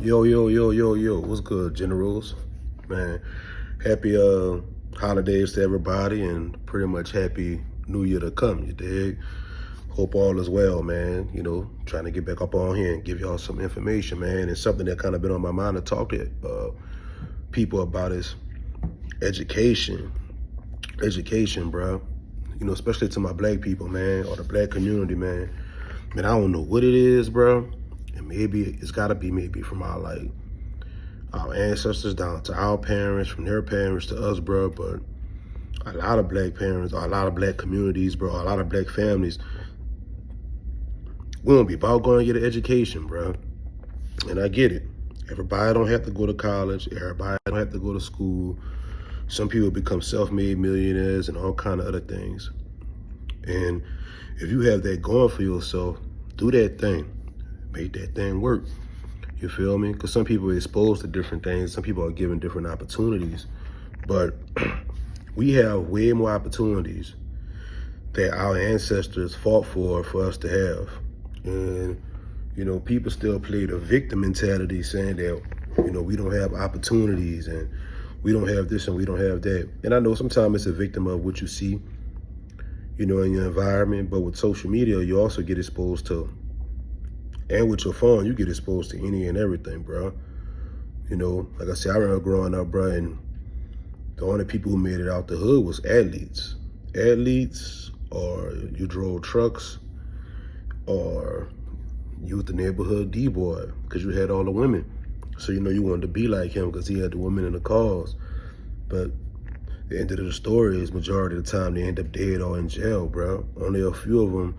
Yo, yo, yo, yo, yo, what's good, generals? Man, happy holidays to everybody and pretty much happy new year to come, you dig? Hope all is well, man. Trying to get back up on here and give y'all some information, man. It's something that kind of been on my mind to talk to people about is education. Education, bro. Especially to my black people, man, or the black community, man. Man, I don't know what it is, bro. And maybe it's gotta be maybe from our ancestors down to our parents, from their parents to us, bro. But a lot of black parents, or a lot of black communities, bro, a lot of black families, we don't be about going to get an education, bro. And I get it. Everybody don't have to go to college. Everybody don't have to go to school. Some people become self-made millionaires and all kind of other things. And if you have that going for yourself, do that thing. Make that thing work. You feel me? Because some people are exposed to different things. Some people are given different opportunities. But we have way more opportunities that our ancestors fought for us to have. And, people still play the victim mentality saying that, we don't have opportunities and we don't have this and we don't have that. And I know sometimes it's a victim of what you see, in your environment. But with social media, you also get exposed to, and with your phone, you get exposed to any and everything, bro. Like I said, I remember growing up, bro, and the only people who made it out the hood was athletes. Athletes, or you drove trucks, or you was the neighborhood D-boy, because you had all the women. So, you wanted to be like him because he had the women in the cars. But the end of the story is majority of the time they end up dead or in jail, bro. Only a few of them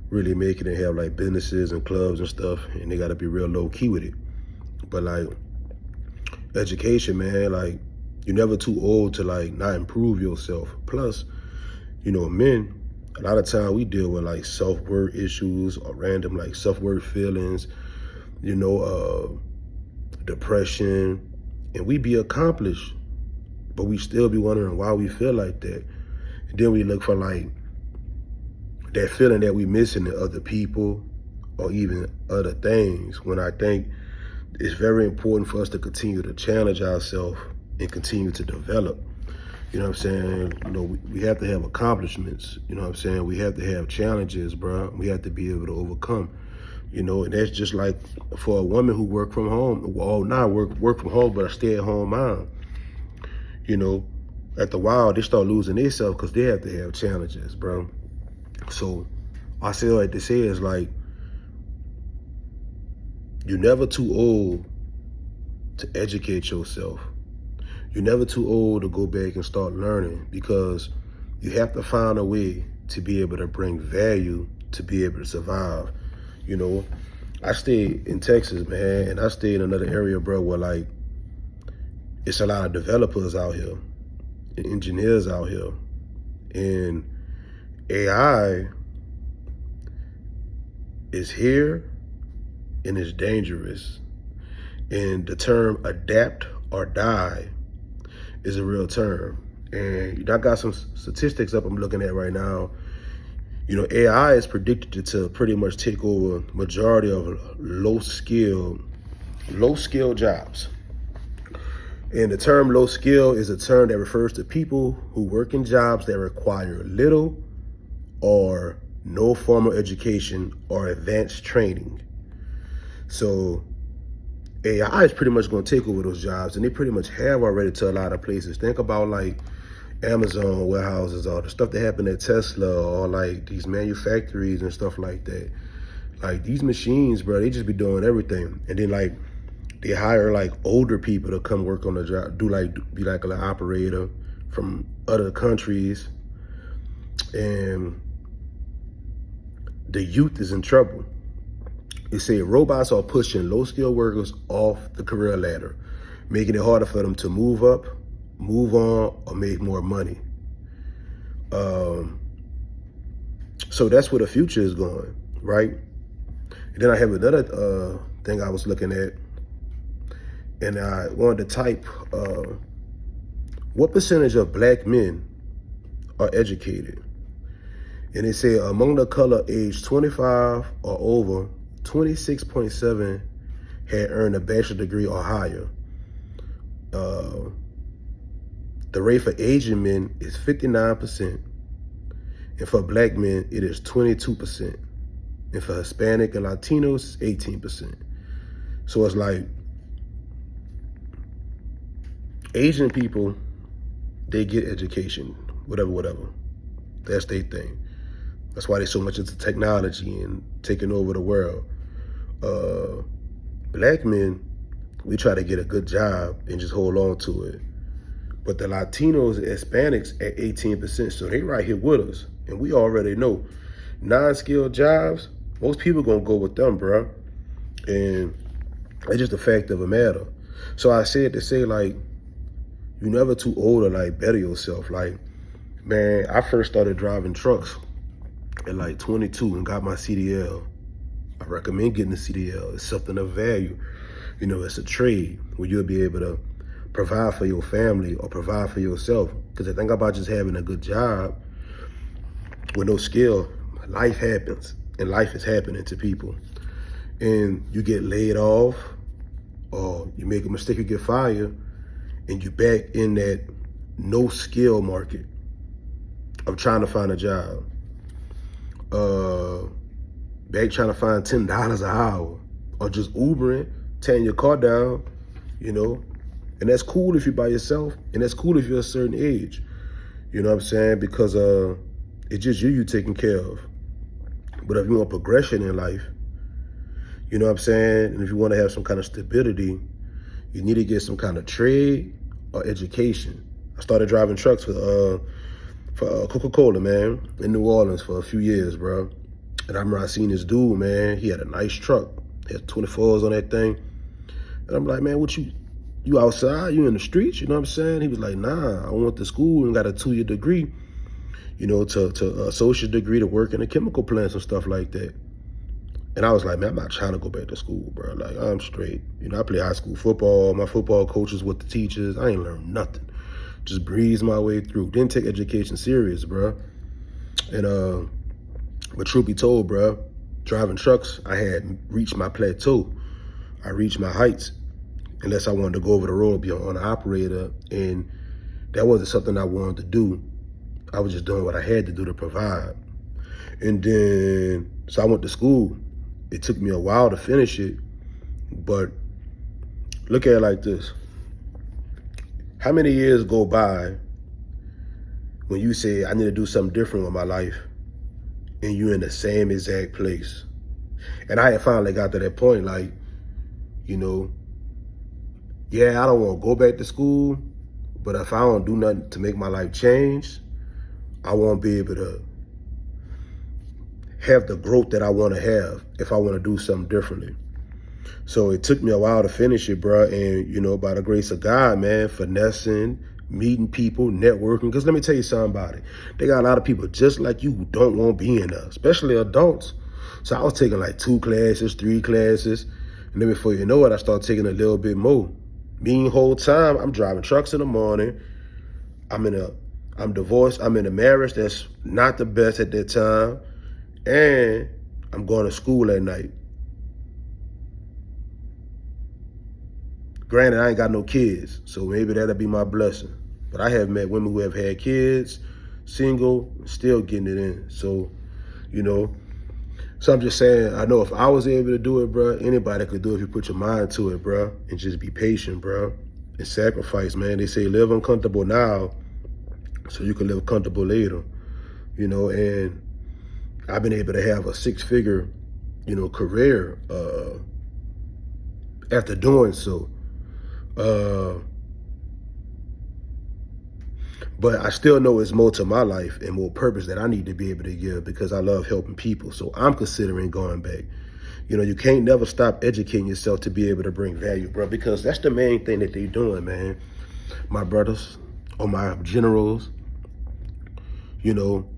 really make it and have like businesses and clubs and stuff, and they got to be real low key with it. But like education, man, like you're never too old to like not improve yourself. Plus, men, a lot of time we deal with like self-worth issues or random like self-worth feelings, depression, and we be accomplished, but we still be wondering why we feel like that. And then we look for like that feeling that we missing in other people or even other things, when I think it's very important for us to continue to challenge ourselves and continue to develop. You know what I'm saying? We have to have accomplishments. You know what I'm saying? We have to have challenges, bro. We have to be able to overcome. And that's just like for a woman who work from home, well, not work from home, but a stay-at-home mom. After a while, they start losing themselves because they have to have challenges, bro. So I say like to say is like, you're never too old to educate yourself. You're never too old to go back and start learning, because you have to find a way to be able to bring value to be able to survive. I stayed in Texas, man, and I stayed in another area, bro, where like it's a lot of developers out here and engineers out here. And AI is here and it's dangerous. And the term adapt or die is a real term. And I got some statistics up I'm looking at right now. AI is predicted to pretty much take over majority of low skill jobs. And the term low skill is a term that refers to people who work in jobs that require little or no formal education or advanced training. So AI is pretty much going to take over those jobs, and they pretty much have already to a lot of places. Think about like Amazon warehouses, or the stuff that happened at Tesla, or like these manufactories and stuff like that. Like these machines, bro, they just be doing everything. And then like they hire like older people to come work on the job, be like an operator from other countries. And the youth is in trouble. They say robots are pushing low-skilled workers off the career ladder, making it harder for them to move up, move on, or make more money. So that's where the future is going, right? And then I have another thing I was looking at, and I wanted to type, what percentage of black men are educated? And they say among the color age 25 or over, 26.7 had earned a bachelor's degree or higher. The rate for Asian men is 59%, and for black men, it is 22%. And for Hispanic and Latinos, it's 18%. So it's like Asian people, they get education, whatever. That's their thing. That's why they're so much into technology and taking over the world. Black men, we try to get a good job and just hold on to it. But the Latinos and Hispanics at 18%, so they right here with us. And we already know, non-skilled jobs, most people gonna go with them, bro. And it's just a fact of the matter. So I said to say, like, you're never too old to, like, better yourself. Like, man, I first started driving trucks at, like, 22 and got my CDL. I recommend getting a CDL. It's something of value. You know, it's a trade where you'll be able to provide for your family or provide for yourself. Because the thing about just having a good job with no skill, life happens, and life is happening to people. And you get laid off, or you make a mistake, you get fired, and you back in that no skill market of trying to find a job. Back trying to find $10 an hour, or just Ubering, tearing your car down, you know. And that's cool if you're by yourself, and that's cool if you're a certain age. You know what I'm saying? Because it's just you taking care of. But if you want progression in life, you know what I'm saying? And if you want to have some kind of stability, you need to get some kind of trade or education. I started driving trucks for Coca-Cola, man, in New Orleans for a few years, bro. And I remember I seen this dude, man, he had a nice truck. He had 24s on that thing. And I'm like, man, what you outside? You in the streets? You know what I'm saying? He was like, nah, I went to school and got a 2-year degree, you know, to associate degree to work in the chemical plants and stuff like that. And I was like, man, I'm not trying to go back to school, bro. Like, I'm straight. You know, I play high school football. My football coaches with the teachers. I ain't learned nothing. Just breezed my way through. Didn't take education serious, bro. And but truth be told, bro, driving trucks, I had reached my plateau. I reached my heights. Unless I wanted to go over the road, be on an operator, and that wasn't something I wanted to do. I was just doing what I had to do to provide. And then, so I went to school. It took me a while to finish it, but look at it like this. How many years go by when you say, I need to do something different with my life, and you're in the same exact place? And I had finally got to that point, like, you know, yeah, I don't want to go back to school, but if I don't do nothing to make my life change, I won't be able to have the growth that I want to have if I want to do something differently. So it took me a while to finish it, bro. And, you know, by the grace of God, man, finessing, meeting people, networking. Because let me tell you something about it. They got a lot of people just like you who don't want to be in there, especially adults. So I was taking like 2 classes, 3 classes. And then before you know it, I started taking a little bit more. Mean whole time, I'm driving trucks in the morning. I'm divorced. I'm in a marriage that's not the best at that time. And I'm going to school at night. Granted, I ain't got no kids, so maybe that'll be my blessing. But I have met women who have had kids, single, still getting it in. So, you know, so I'm just saying, I know if I was able to do it, bro, anybody could do it if you put your mind to it, bro, and just be patient, bro, and sacrifice, man. They say live uncomfortable now so you can live comfortable later, you know, and I've been able to have a 6-figure, you know, career after doing so. But I still know it's more to my life and more purpose that I need to be able to give because I love helping people. So I'm considering going back. You know, you can't never stop educating yourself to be able to bring value, bro, because that's the main thing that they're doing, man. My brothers or my generals, you know,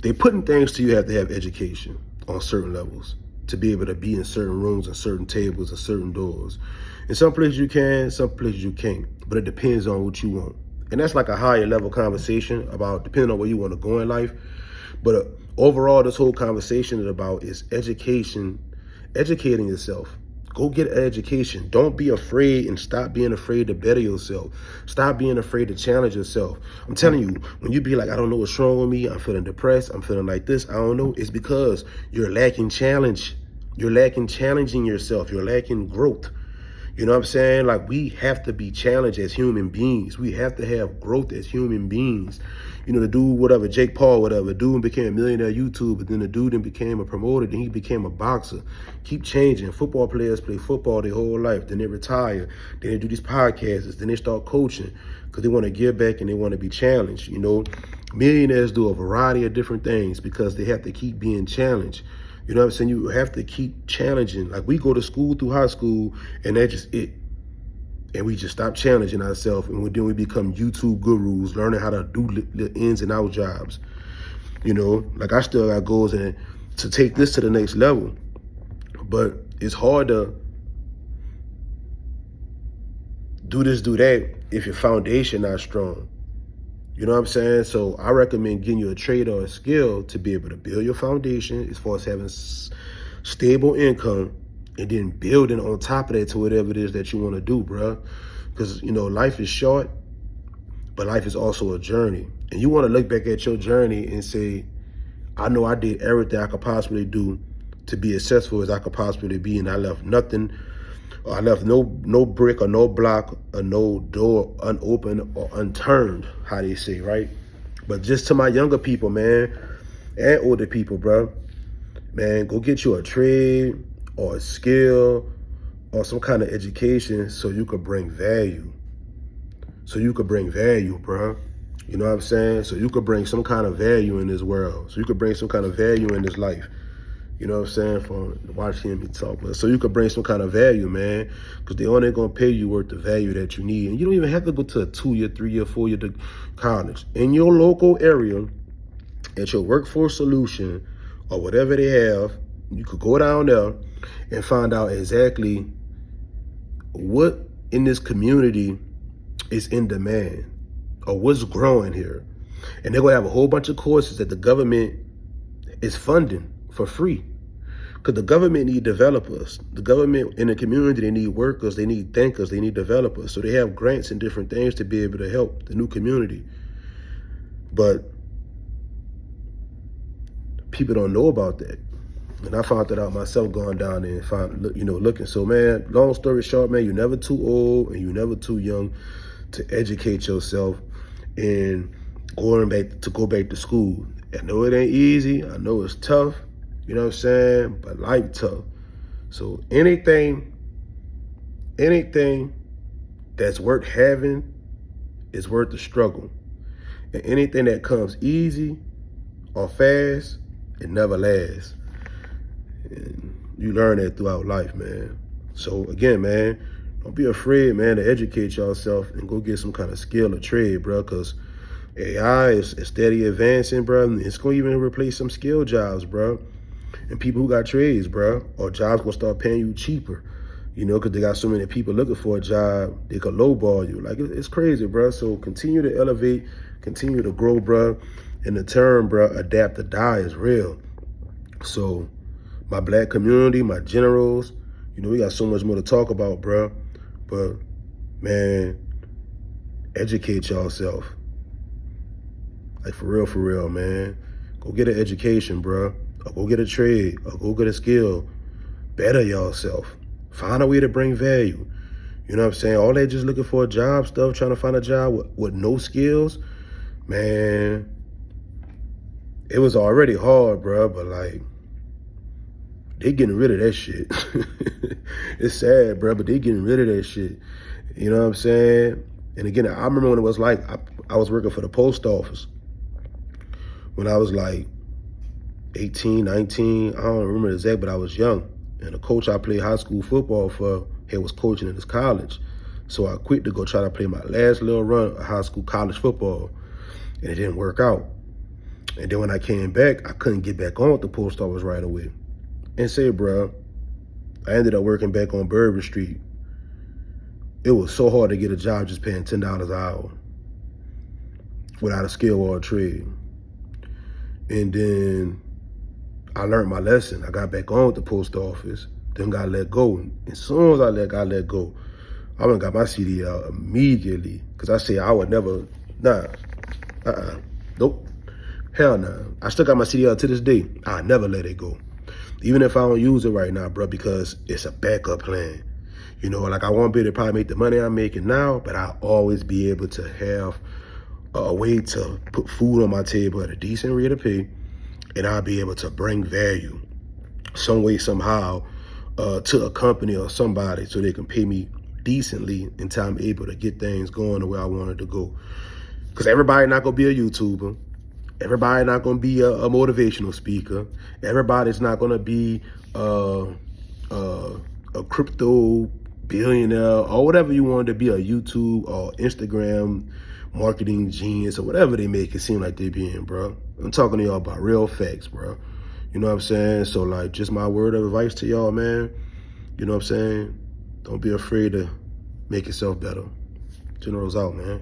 they putting things to you have to have education on certain levels to be able to be in certain rooms and certain tables and certain doors. In some places you can, some places you can't, but it depends on what you want. And that's like a higher level conversation about depending on where you want to go in life. But overall, this whole conversation is about is education educating yourself. Go get an education. Don't be afraid and stop being afraid to better yourself. Stop being afraid to challenge yourself. I'm telling you, when you be like, I don't know what's wrong with me, I'm feeling depressed, I'm feeling like this, I don't know, it's because you're lacking challenge. You're lacking challenging yourself. You're lacking growth. You know what I'm saying? Like, we have to be challenged as human beings. We have to have growth as human beings. You know, the dude, whatever, Jake Paul, whatever, dude became a millionaire YouTuber, then the dude then became a promoter, then he became a boxer. Keep changing. Football players play football their whole life, then they retire, then they do these podcasts, then they start coaching because they want to give back and they want to be challenged. You know, millionaires do a variety of different things because they have to keep being challenged. You know what I'm saying? You have to keep challenging. Like, we go to school through high school, and that's just it. And we just stop challenging ourselves, and then we become YouTube gurus, learning how to do the ins and out jobs. You know, like, I still got goals and to take this to the next level, but it's hard to do this, do that if your foundation not strong. You know what I'm saying? So I recommend getting you a trade or a skill to be able to build your foundation as far as having stable income, and then building on top of that to whatever it is that you want to do, bruh. Because, you know, life is short, but life is also a journey. And you want to look back at your journey and say, I know I did everything I could possibly do to be as successful as I could possibly be, and I left nothing. I left no brick or no block or no door unopened or unturned, how they say, right? But just to my younger people, man, and older people, bro, man, go get you a trade or a skill or some kind of education so you could bring value. So you could bring value, bro. You know what I'm saying? So you could bring some kind of value in this world. So you could bring some kind of value in this life. You know what I'm saying? From watching me talk. But so you could bring some kind of value, man, because they only going to pay you worth the value that you need. And you don't even have to go to a 2-year, 3-year, 4-year college. In your local area, at your Workforce Solution or whatever they have, you could go down there and find out exactly what in this community is in demand or what's growing here. And they're going to have a whole bunch of courses that the government is funding for free. Because the government need developers. The government in the community, they need workers, they need thinkers, they need developers. So they have grants and different things to be able to help the new community. But people don't know about that. And I found that out myself going down there and looking. So, man, long story short, man, you're never too old and you're never too young to educate yourself and go back to school. I know it ain't easy. I know it's tough. You know what I'm saying? But life tough. So anything that's worth having is worth the struggle. And anything that comes easy or fast, it never lasts. And you learn that throughout life, man. So again, man, don't be afraid, man, to educate yourself and go get some kind of skill or trade, bro, because AI is steady advancing, bro. It's going to even replace some skill jobs, bro. And people who got trades, bro, or jobs gonna start paying you cheaper, you know, because they got so many people looking for a job, they could lowball you. Like, it's crazy, bro. So continue to elevate, continue to grow, bro. And the term, bro, adapt or die is real. So my black community, my generals, you know, we got so much more to talk about, bro. But, man, educate yourself. Like, for real, man. Go get an education, bro. Or go get a trade, or go get a skill. Better yourself. Find a way to bring value. You know what I'm saying? All that just looking for a job stuff, trying to find a job with no skills, man, it was already hard, bro, but like, they getting rid of that shit. It's sad, bro, but they getting rid of that shit. You know what I'm saying? And again, I remember when it was like, I was working for the post office when I was like 18, 19, I don't remember exact, but I was young. And the coach I played high school football for was coaching in his college. So I quit to go try to play my last little run of high school college football. And it didn't work out. And then when I came back, I couldn't get back on with the post office right away. And say, bro, I ended up working back on Bourbon Street. It was so hard to get a job just paying $10 an hour without a skill or a trade. And then I learned my lesson. I got back on with the post office. then got let go. And as soon as I got let go, I went and got my CD out immediately. Cause I said I would never, nope, hell nah. I still got my CD out to this day. I never let it go. Even if I don't use it right now, bro, because it's a backup plan. You know, like I won't be able to probably make the money I'm making now, but I'll always be able to have a way to put food on my table at a decent rate of pay, and I'll be able to bring value some way, somehow, to a company or somebody so they can pay me decently until I'm able to get things going the way I want it to go. Because everybody not going to be a YouTuber. Everybody not going to be a motivational speaker. Everybody's not going to be a crypto billionaire or whatever you want to be, a YouTube or Instagram marketing genius or whatever they make it seem like they being, bro. I'm talking to y'all about real facts, bro. You know what I'm saying? So, like, just my word of advice to y'all, man. You know what I'm saying? Don't be afraid to make yourself better. General's out, man.